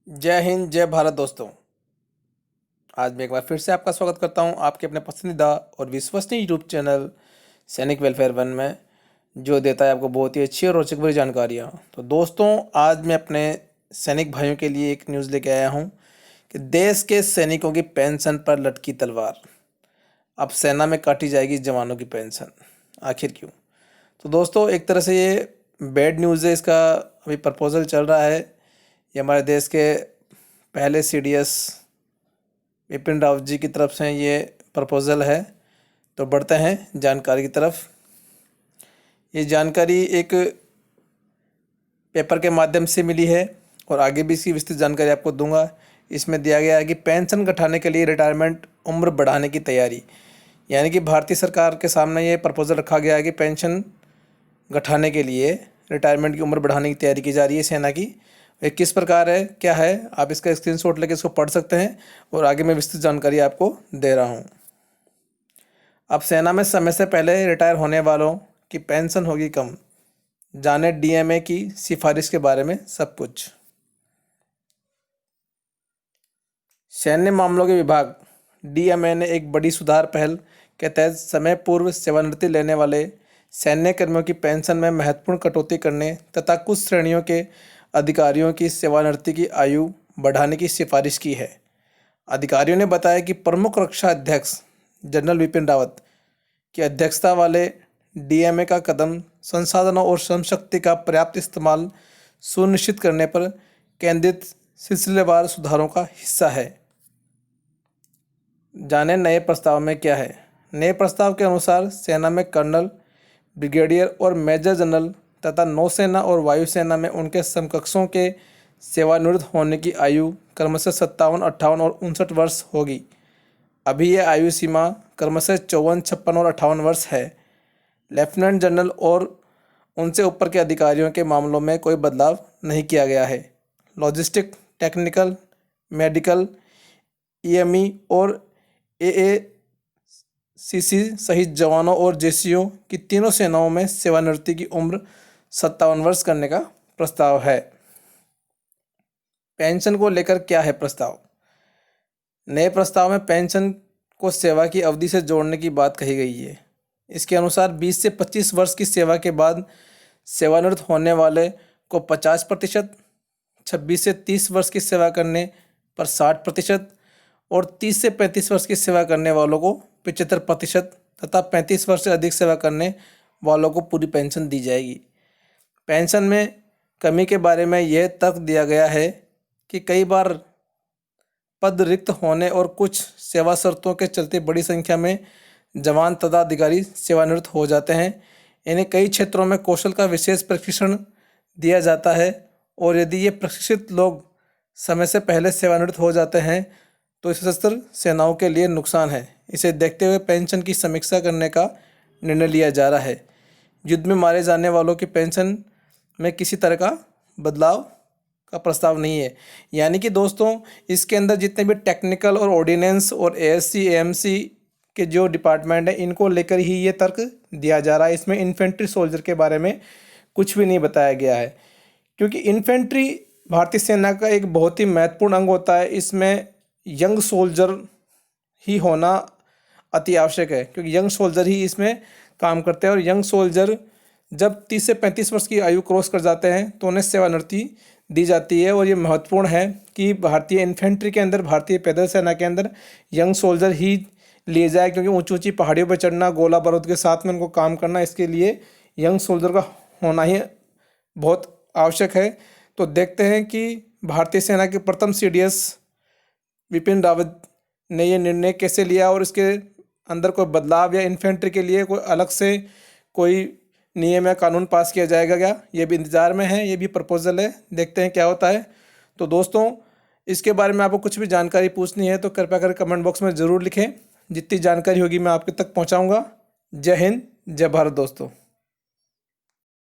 जय हिंद, जय भारत दोस्तों। आज मैं एक बार फिर से आपका स्वागत करता हूं आपके अपने पसंदीदा और विश्वसनीय यूट्यूब चैनल सैनिक वेलफेयर वन में, जो देता है आपको बहुत ही अच्छी और रोचक भरी जानकारियां। तो दोस्तों, आज मैं अपने सैनिक भाइयों के लिए एक न्यूज़ लेके आया हूं कि देश के सैनिकों की पेंशन पर लटकी तलवार। अब सेना में काटी जाएगी जवानों की पेंशन, आखिर क्यों? तो दोस्तों, एक तरह से ये बैड न्यूज़ है। इसका अभी प्रपोजल चल रहा है। ये हमारे देश के पहले सीडीएस विपिन रावत जी की तरफ से ये प्रपोज़ल है। तो बढ़ते हैं जानकारी की तरफ। ये जानकारी एक पेपर के माध्यम से मिली है और आगे भी इसकी विस्तृत जानकारी आपको दूंगा। इसमें दिया गया है कि पेंशन घटाने के लिए रिटायरमेंट उम्र बढ़ाने की तैयारी, यानी कि भारतीय सरकार के सामने ये प्रपोजल रखा गया है कि पेंशन घटाने के लिए रिटायरमेंट की उम्र बढ़ाने की तैयारी की जा रही है सेना की। ये किस प्रकार है, क्या है, आप इसका स्क्रीनशॉट लेके इसको पढ़ सकते हैं और आगे मैं विस्तृत जानकारी आपको दे रहा हूँ। अब सेना में समय से पहले रिटायर होने वालों की पेंशन होगी कम। जाने डीएमए की सिफारिश के बारे में सब कुछ। सैन्य मामलों के विभाग डीएमए ने एक बड़ी सुधार पहल के तहत समय पूर्व सेवानिवृत्ति लेने वाले सैन्य कर्मियों की पेंशन में महत्वपूर्ण कटौती करने तथा कुछ श्रेणियों के अधिकारियों की सेवानिवृत्ति की आयु बढ़ाने की सिफारिश की है। अधिकारियों ने बताया कि प्रमुख रक्षा अध्यक्ष जनरल विपिन रावत की अध्यक्षता वाले डीएमए का कदम संसाधनों और श्रम शक्ति का पर्याप्त इस्तेमाल सुनिश्चित करने पर केंद्रित सिलसिलेवार सुधारों का हिस्सा है। जाने नए प्रस्ताव में क्या है। नए प्रस्ताव के अनुसार सेना में कर्नल, ब्रिगेडियर और मेजर जनरल तथा नौसेना और वायुसेना में उनके समकक्षों के सेवानिवृत्त होने की आयु क्रमशः 57, 58 और 59 वर्ष होगी। अभी यह आयु सीमा क्रमशः 54, 56 और 58 वर्ष है। लेफ्टिनेंट जनरल और उनसे ऊपर के अधिकारियों के मामलों में कोई बदलाव नहीं किया गया है। लॉजिस्टिक, टेक्निकल, मेडिकल, ईएमई और एएसीसी सहित जवानों और जेसीओ की तीनों सेनाओं में सेवानिवृत्ति की उम्र 57 वर्ष करने का प्रस्ताव है। पेंशन को लेकर क्या है प्रस्ताव। नए प्रस्ताव में पेंशन को सेवा की अवधि से जोड़ने की बात कही गई है। इसके अनुसार 20 से 25 वर्ष की सेवा के बाद सेवानिवृत्त होने वाले को 50%, 26 से 30 वर्ष की सेवा करने पर 60% और 30 से 35 वर्ष की सेवा करने वालों को 75% तथा 35 वर्ष से अधिक सेवा करने वालों को पूरी पेंशन दी जाएगी। पेंशन में कमी के बारे में यह तर्क दिया गया है कि कई बार पद रिक्त होने और कुछ सेवा शर्तों के चलते बड़ी संख्या में जवान तथा अधिकारी सेवानिवृत्त हो जाते हैं। इन्हें कई क्षेत्रों में कौशल का विशेष प्रशिक्षण दिया जाता है और यदि ये प्रशिक्षित लोग समय से पहले सेवानिवृत्त हो जाते हैं तो सशस्त्र सेनाओं के लिए नुकसान है। इसे देखते हुए पेंशन की समीक्षा करने का निर्णय लिया जा रहा है। युद्ध में मारे जाने वालों की पेंशन में किसी तरह का बदलाव का प्रस्ताव नहीं है। यानी कि दोस्तों, इसके अंदर जितने भी टेक्निकल और ऑर्डिनेंस और एएससी, एएमसी के जो डिपार्टमेंट है, इनको लेकर ही ये तर्क दिया जा रहा है। इसमें इन्फेंट्री सोल्जर के बारे में कुछ भी नहीं बताया गया है, क्योंकि इन्फेंट्री भारतीय सेना का एक बहुत ही महत्वपूर्ण अंग होता है। इसमें यंग सोल्जर ही होना अति आवश्यक है, क्योंकि यंग सोल्जर ही इसमें काम करते हैं और यंग सोल्जर जब 30 से 35 वर्ष की आयु क्रॉस कर जाते हैं तो उन्हें सेवानिवृत्ति दी जाती है। और ये महत्वपूर्ण है कि भारतीय इन्फेंट्री के अंदर, भारतीय पैदल सेना के अंदर यंग सोल्जर ही लिए जाए, क्योंकि ऊंची ऊंची पहाड़ियों पर चढ़ना, गोला बारूद के साथ में उनको काम करना, इसके लिए यंग सोल्जर का होना ही बहुत आवश्यक है। तो देखते हैं कि भारतीय सेना के प्रथम सीडीएस विपिन रावत ने ये निर्णय कैसे लिया और इसके अंदर कोई बदलाव या इन्फेंट्री के लिए कोई अलग से कोई नियम या कानून पास किया जाएगा क्या, ये भी इंतज़ार में है। ये भी प्रपोजल है, देखते हैं क्या होता है। तो दोस्तों, इसके बारे में आपको कुछ भी जानकारी पूछनी है तो कृपया कर कमेंट बॉक्स में ज़रूर लिखें। जितनी जानकारी होगी मैं आपके तक पहुंचाऊंगा। जय हिंद, जय भारत दोस्तों।